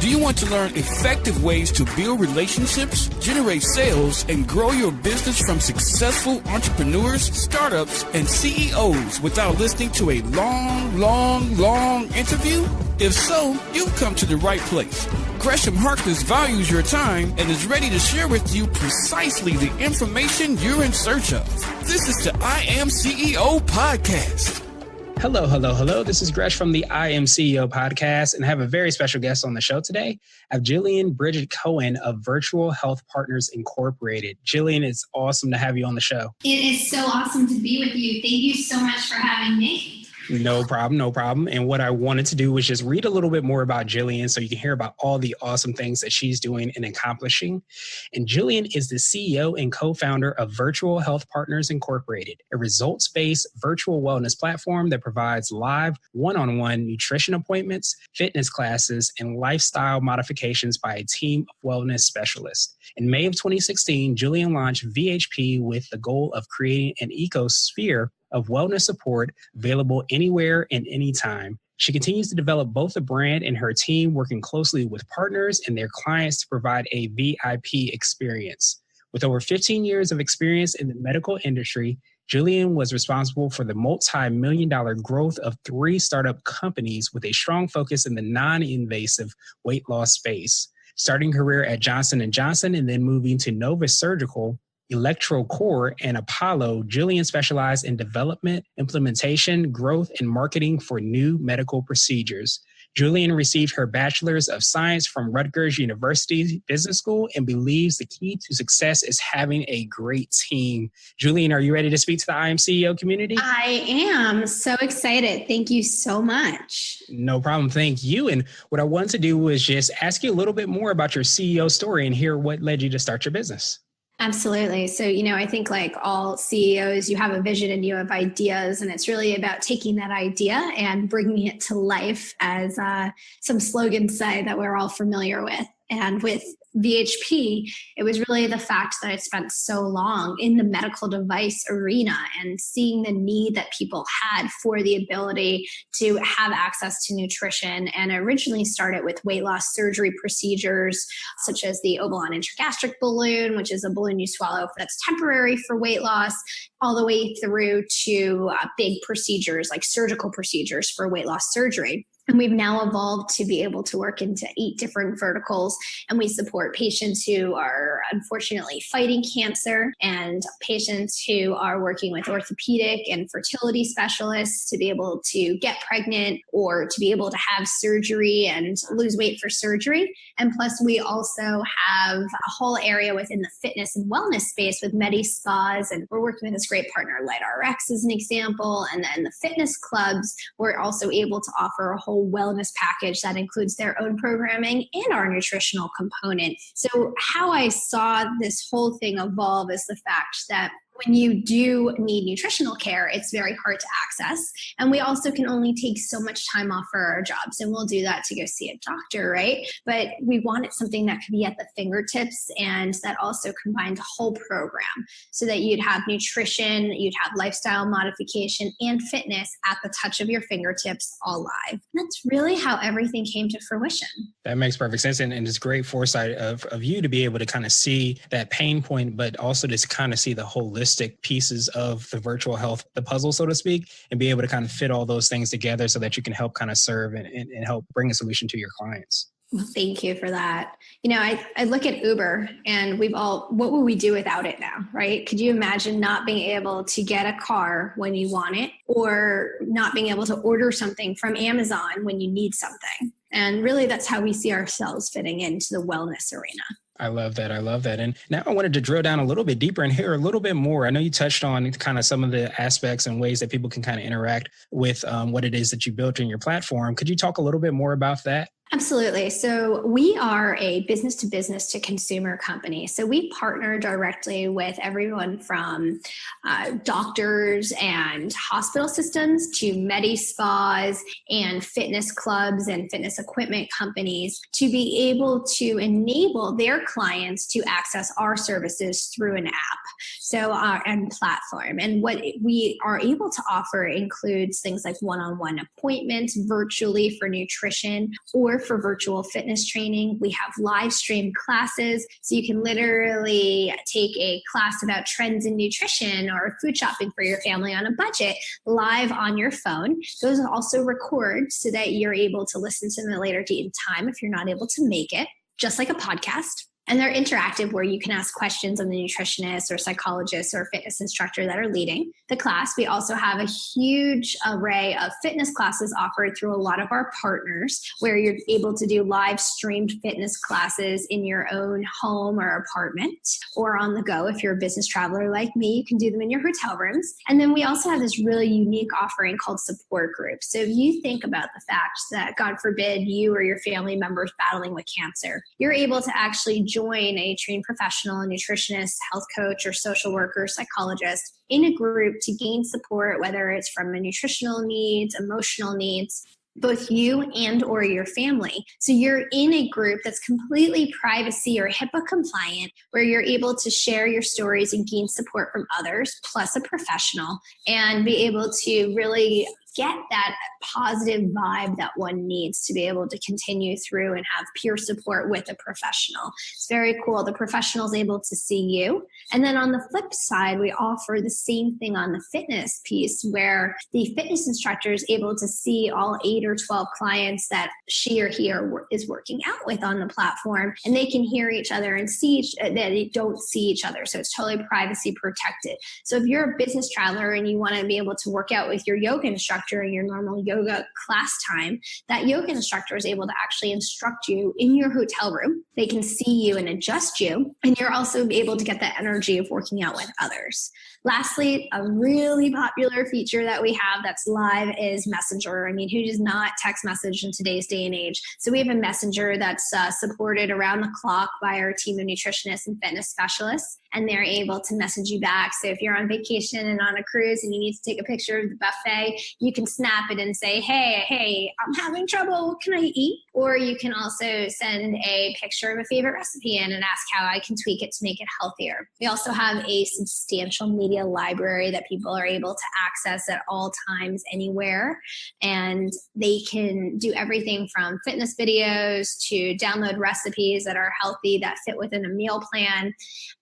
Do you want to learn effective ways to build relationships, generate sales, and grow your business from successful entrepreneurs, startups, and CEOs without listening to a long interview? If so, you've come to the right place. Gresham Harkless values your time and is ready to share with you precisely the information you're in search of. This is the IAM077 podcast. Hello. This is Gresh from the IAM077 podcast, and I have a very special guest on the show today. I have Jillian Bridget Cohen of Virtual Health Partners Incorporated. Jillian, it's awesome to have you on the show. It is so awesome to be with you. Thank you so much for having me. No problem. And what I wanted to do was just read a little bit more about Jillian so you can hear about all the awesome things that she's doing and accomplishing. And Jillian is the CEO and co-founder of Virtual Health Partners Incorporated, a results-based virtual wellness platform that provides live one-on-one nutrition appointments, fitness classes, and lifestyle modifications by a team of wellness specialists. In May of 2016, Jillian launched VHP with the goal of creating an ecosphere of wellness support available anywhere and anytime. She continues to develop both the brand and her team, working closely with partners and their clients to provide a VIP experience. With over 15 years of experience in the medical industry, Jillian was responsible for the multi-million-dollar growth of 3 startup companies with a strong focus in the non-invasive weight loss space. Starting her career at Johnson & Johnson and then moving to Novare Surgical, ElectroCore and Apollo, Jillian specialized in development, implementation, growth, and marketing for new medical procedures. Jillian received her Bachelor's of Science from Rutgers University Business School and believes the key to success is having a great team. Jillian, are you ready to speak to the IAM077 community? I am so excited. Thank you so much. No problem. Thank you. And what I wanted to do was just ask you a little bit more about your CEO story and hear what led you to start your business. Absolutely. So, I think like all CEOs, you have a vision and you have ideas, and it's really about taking that idea and bringing it to life, as some slogans say that we're all familiar with. And with VHP, it was really the fact that I spent so long in the medical device arena and seeing the need that people had for the ability to have access to nutrition. And I originally started with weight loss surgery procedures, such as the Obalon intragastric balloon, which is a balloon you swallow that's temporary for weight loss, all the way through to big procedures like surgical procedures for weight loss surgery. And we've now evolved to be able to work into 8 different verticals. And we support patients who are unfortunately fighting cancer and patients who are working with orthopedic and fertility specialists to be able to get pregnant or to be able to have surgery and lose weight for surgery. And plus, we also have a whole area within the fitness and wellness space with Medi Spas. And we're working with this great partner, LightRx, as an example. And then the fitness clubs, we're also able to offer a whole wellness package that includes their own programming and our nutritional component. So how I saw this whole thing evolve is the fact that when you do need nutritional care, it's very hard to access. And we also can only take so much time off for our jobs. And we'll do that to go see a doctor, right? But we wanted something that could be at the fingertips and that also combined a whole program so that you'd have nutrition, you'd have lifestyle modification and fitness at the touch of your fingertips all live. And that's really how everything came to fruition. That makes perfect sense. And it's great foresight of you to be able to kind of see that pain point, but also to kind of see the holistic pieces of the virtual health, the puzzle, so to speak, and be able to kind of fit all those things together so that you can help kind of serve and help bring a solution to your clients. Well, thank you for that. I look at Uber and what would we do without it now, right? Could you imagine not being able to get a car when you want it, or not being able to order something from Amazon when you need something? And really, that's how we see ourselves fitting into the wellness arena. I love that. And now I wanted to drill down a little bit deeper and hear a little bit more. I know you touched on kind of some of the aspects and ways that people can kind of interact with what it is that you built in your platform. Could you talk a little bit more about that? Absolutely. So we are a business to business to consumer company. So we partner directly with everyone from doctors and hospital systems to Medi Spas and fitness clubs and fitness equipment companies to be able to enable their clients to access our services through an app and platform. And what we are able to offer includes things like one-on-one appointments virtually for nutrition, or ElectroCore for virtual fitness training. We have live stream classes, so you can literally take a class about trends in nutrition or food shopping for your family on a budget live on your phone. Those also record so that you're able to listen to them at a later date and time if you're not able to make it, just like a podcast. And they're interactive where you can ask questions of the nutritionist or psychologist or fitness instructor that are leading the class. We also have a huge array of fitness classes offered through a lot of our partners where you're able to do live streamed fitness classes in your own home or apartment or on the go. If you're a business traveler like me, you can do them in your hotel rooms. And then we also have this really unique offering called support groups. So if you think about the fact that, God forbid, you or your family members battling with cancer, you're able to actually join a trained professional, a nutritionist, health coach, or social worker, psychologist in a group to gain support, whether it's from a nutritional needs, emotional needs, both you and or your family. So you're in a group that's completely privacy or HIPAA compliant, where you're able to share your stories and gain support from others, plus a professional, and be able to really get that positive vibe that one needs to be able to continue through and have peer support with a professional. It's very cool. The professional is able to see you. And then on the flip side, we offer the same thing on the fitness piece where the fitness instructor is able to see all 8 or 12 clients that she or he is working out with on the platform, and they can hear each other and see that they don't see each other. So it's totally privacy protected. So if you're a business traveler and you want to be able to work out with your yoga instructor in your normal yoga class time, that yoga instructor is able to actually instruct you in your hotel room. They can see you and adjust you, and you're also able to get that energy of working out with others. Lastly, a really popular feature that we have that's live is Messenger. I mean, who does not text message in today's day and age? So we have a Messenger that's supported around the clock by our team of nutritionists and fitness specialists, and they're able to message you back. So if you're on vacation and on a cruise and you need to take a picture of the buffet, you can snap it and say, hey, I'm having trouble. What can I eat? Or you can also send a picture of a favorite recipe in and ask how I can tweak it to make it healthier. We also have a substantial media library that people are able to access at all times, anywhere. And they can do everything from fitness videos to download recipes that are healthy, that fit within a meal plan.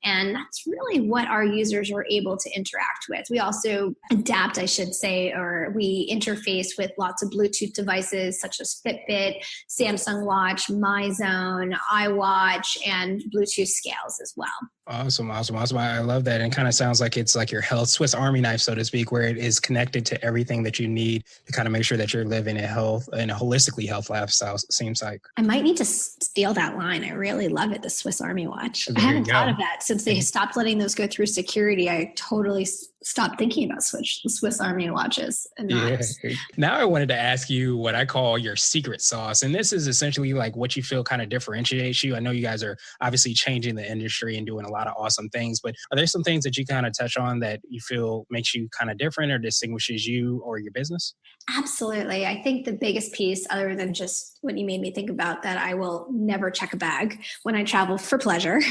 And that's really what our users were able to interact with. We also adapt, I should say, or we interface with lots of Bluetooth devices such as Fitbit, Samsung Watch, MyZone, iWatch, and Bluetooth scales as well. Awesome. I love that. And it kind of sounds like it's like your health Swiss Army knife, so to speak, where it is connected to everything that you need to kind of make sure that you're living a holistically health lifestyle, seems like. I might need to steal that line. I really love it, the Swiss Army watch. There I haven't thought of that since they stopped letting those go through security. I totally stopped thinking about Swiss Army watches. And Now I wanted to ask you what I call your secret sauce. And this is essentially like what you feel kind of differentiates you. I know you guys are obviously changing the industry and doing a lot of awesome things, but are there some things that you kind of touch on that you feel makes you kind of different or distinguishes you or your business? Absolutely. I think the biggest piece, other than just what you made me think about, that I will never check a bag when I travel for pleasure,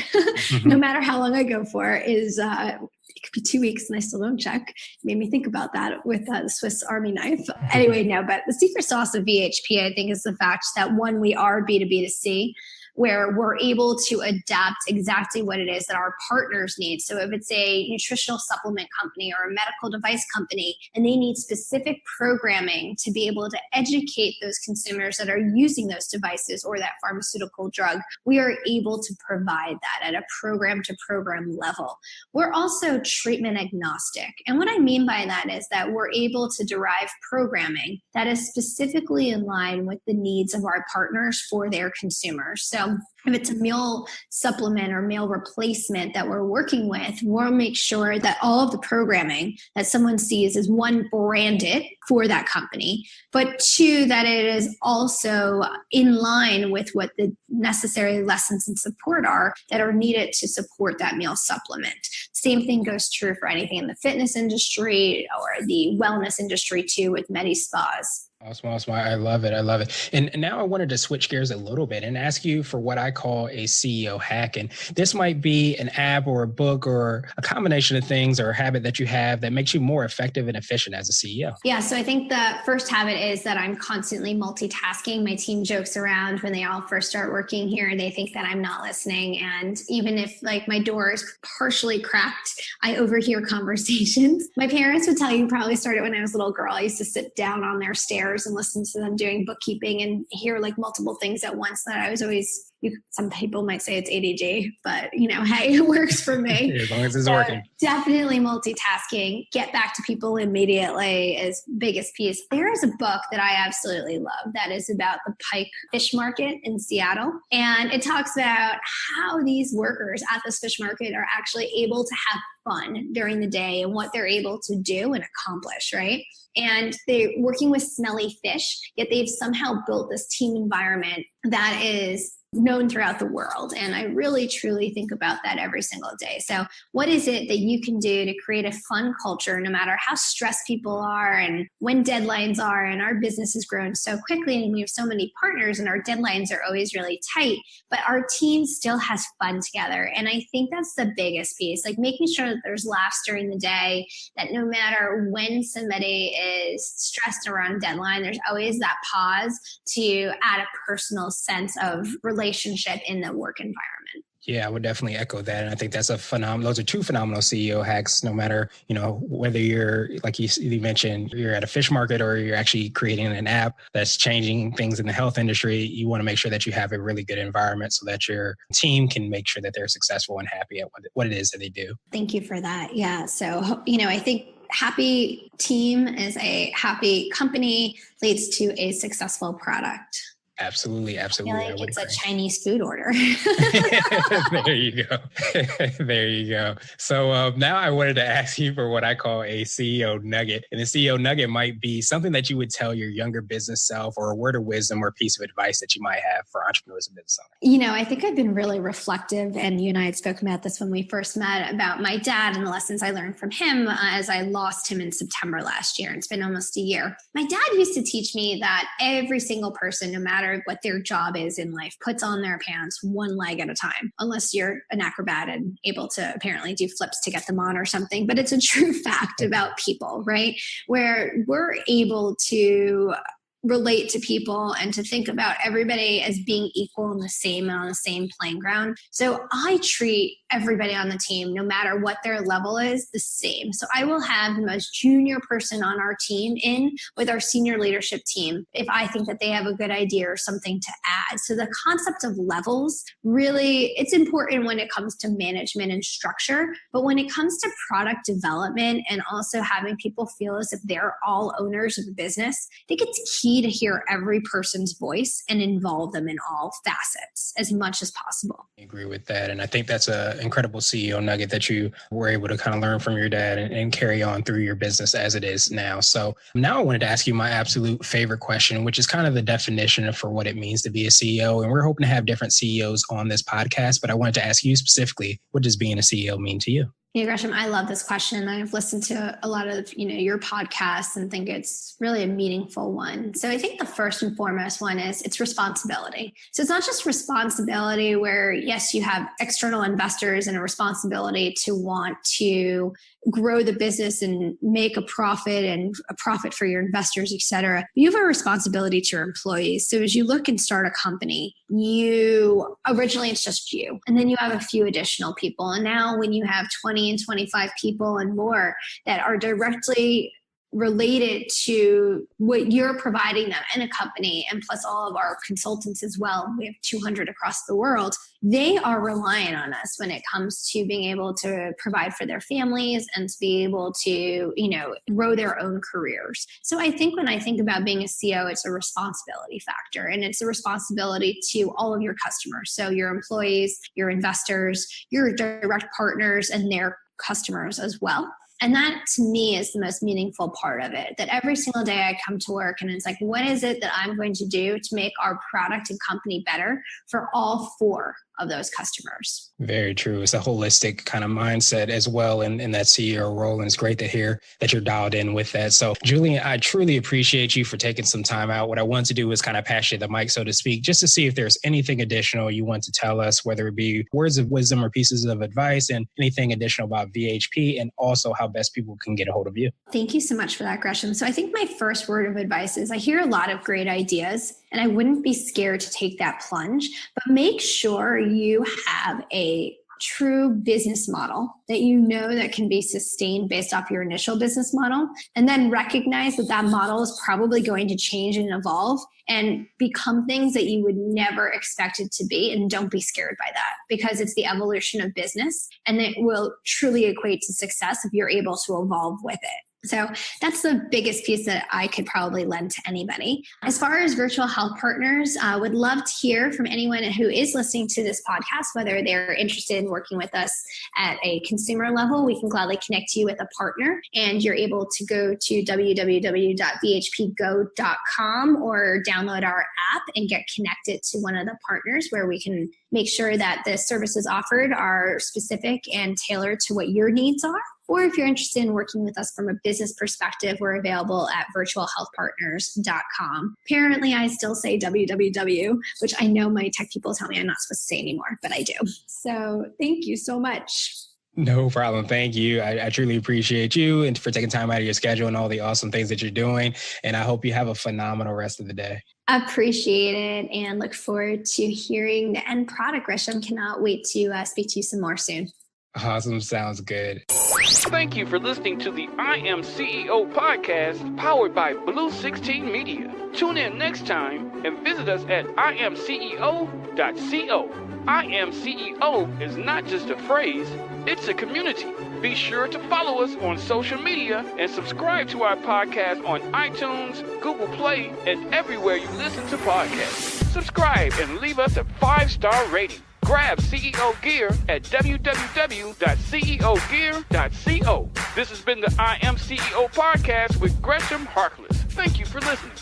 no matter how long I go for, is it could be 2 weeks and I still don't check. It made me think about that with the Swiss Army knife. Anyway, no, but the secret sauce of VHP, I think, is the fact that, one, we are B2B2C, where we're able to adapt exactly what it is that our partners need. So if it's a nutritional supplement company or a medical device company, and they need specific programming to be able to educate those consumers that are using those devices or that pharmaceutical drug, we are able to provide that at a program-to-program level. We're also treatment agnostic. And what I mean by that is that we're able to derive programming that is specifically in line with the needs of our partners for their consumers. So if it's a meal supplement or meal replacement that we're working with, we'll make sure that all of the programming that someone sees is, one, branded for that company, but two, that it is also in line with what the necessary lessons and support are that are needed to support that meal supplement. Same thing goes true for anything in the fitness industry or the wellness industry too, with Medi Spas. Awesome, awesome. I love it. I love it. And now I wanted to switch gears a little bit and ask you for what I call a CEO hack. And this might be an app or a book or a combination of things or a habit that you have that makes you more effective and efficient as a CEO. Yeah, so I think the first habit is that I'm constantly multitasking. My team jokes around when they all first start working here. They think that I'm not listening. And even if like my door is partially cracked, I overhear conversations. My parents would tell you probably started when I was a little girl. I used to sit down on their stairs and listen to them doing bookkeeping and hear like multiple things at once that I was always, some people might say it's ADD, but hey, it works for me. As long as it's working. Definitely multitasking. Get back to people immediately is biggest piece. There is a book that I absolutely love that is about the Pike fish market in Seattle. And it talks about how these workers at this fish market are actually able to have fun during the day and what they're able to do and accomplish, right? And they're working with smelly fish, yet they've somehow built this team environment that is known throughout the world. And I really, truly think about that every single day. So what is it that you can do to create a fun culture, no matter how stressed people are and when deadlines are? And our business has grown so quickly and we have so many partners and our deadlines are always really tight, but our team still has fun together. And I think that's the biggest piece, like making sure that there's laughs during the day, that no matter when somebody is stressed around deadline, there's always that pause to add a personal sense of relationship in the work environment. Yeah, I would definitely echo that. And I think that's a phenomenal, those are two phenomenal CEO hacks, no matter, whether you're, like you mentioned, you're at a fish market or you're actually creating an app that's changing things in the health industry. You want to make sure that you have a really good environment so that your team can make sure that they're successful and happy at what it is that they do. Thank you for that. Yeah. So, I think happy team is a happy company leads to a successful product. Absolutely. Absolutely. I feel like it's a Chinese food order. There you go. There you go. So now I wanted to ask you for what I call a CEO nugget. And the CEO nugget might be something that you would tell your younger business self, or a word of wisdom or a piece of advice that you might have for entrepreneurs and business owners. I think I've been really reflective, and you and I had spoken about this when we first met, about my dad and the lessons I learned from him as I lost him in September last year. It's been almost a year. My dad used to teach me that every single person, no matter what their job is in life, puts on their pants one leg at a time, unless you're an acrobat and able to apparently do flips to get them on or something. But it's a true fact about people, right? Where we're able to relate to people and to think about everybody as being equal and the same and on the same playing ground. So I treat everybody on the team, no matter what their level is, the same. So I will have the most junior person on our team in with our senior leadership team if I think that they have a good idea or something to add. So the concept of levels, really, it's important when it comes to management and structure, but when it comes to product development and also having people feel as if they're all owners of the business, I think it's key to hear every person's voice and involve them in all facets as much as possible. I agree with that. And I think that's an incredible CEO nugget that you were able to kind of learn from your dad and carry on through your business as it is now. So now I wanted to ask you my absolute favorite question, which is kind of the definition for what it means to be a CEO. And we're hoping to have different CEOs on this podcast, but I wanted to ask you specifically, what does being a CEO mean to you? Gresham, I love this question. I've listened to a lot of, your podcasts and think it's really a meaningful one. So I think the first and foremost one is it's responsibility. So it's not just responsibility where, yes, you have external investors and a responsibility to want to grow the business and make a profit and a profit for your investors, et cetera. You have a responsibility to your employees. So as you look and start a company, originally it's just you, and then you have a few additional people. And now when you have 20 and 25 people and more that are directly related to what you're providing them in a company, and plus all of our consultants as well, we have 200 across the world, they are reliant on us when it comes to being able to provide for their families and to be able to, grow their own careers. So I think when I think about being a CEO, it's a responsibility factor, and it's a responsibility to all of your customers. So your employees, your investors, your direct partners, and their customers as well. And that to me is the most meaningful part of it, that every single day I come to work and it's like, what is it that I'm going to do to make our product and company better for all 4 of those customers? Very true. It's a holistic kind of mindset as well in that CEO role. And it's great to hear that you're dialed in with that. So Jillian, I truly appreciate you for taking some time out. What I want to do is kind of pass you the mic, so to speak, just to see if there's anything additional you want to tell us, whether it be words of wisdom or pieces of advice, and anything additional about VHP, and also how best people can get a hold of you. Thank you so much for that, Gresham. So I think my first word of advice is I hear a lot of great ideas, and I wouldn't be scared to take that plunge, but make sure you have a true business model that you know that can be sustained based off your initial business model, and then recognize that that model is probably going to change and evolve and become things that you would never expect it to be. And don't be scared by that, because it's the evolution of business, and it will truly equate to success if you're able to evolve with it. So that's the biggest piece that I could probably lend to anybody. As far as virtual health partners, I would love to hear from anyone who is listening to this podcast, whether they're interested in working with us at a consumer level. We can gladly connect you with a partner, and you're able to go to www.vhpgo.com or download our app and get connected to one of the partners, where we can make sure that the services offered are specific and tailored to what your needs are. Or if you're interested in working with us from a business perspective, we're available at virtualhealthpartners.com. Apparently, I still say www, which I know my tech people tell me I'm not supposed to say anymore, but I do. So thank you so much. No problem. Thank you. I truly appreciate you and for taking time out of your schedule and all the awesome things that you're doing. And I hope you have a phenomenal rest of the day. Appreciate it and look forward to hearing the end product, Gresham. Cannot wait to speak to you some more soon. Awesome. Sounds good. Thank you for listening to the I Am CEO podcast powered by Blue 16 Media. Tune in next time and visit us at IAM077.co. IAM077 is not just a phrase, it's a community. Be sure to follow us on social media and subscribe to our podcast on iTunes, Google Play, and everywhere you listen to podcasts. Subscribe and leave us a 5-star rating. Grab CEO gear at www.ceogear.co. This has been the I Am CEO podcast with Gresham Harkless. Thank you for listening.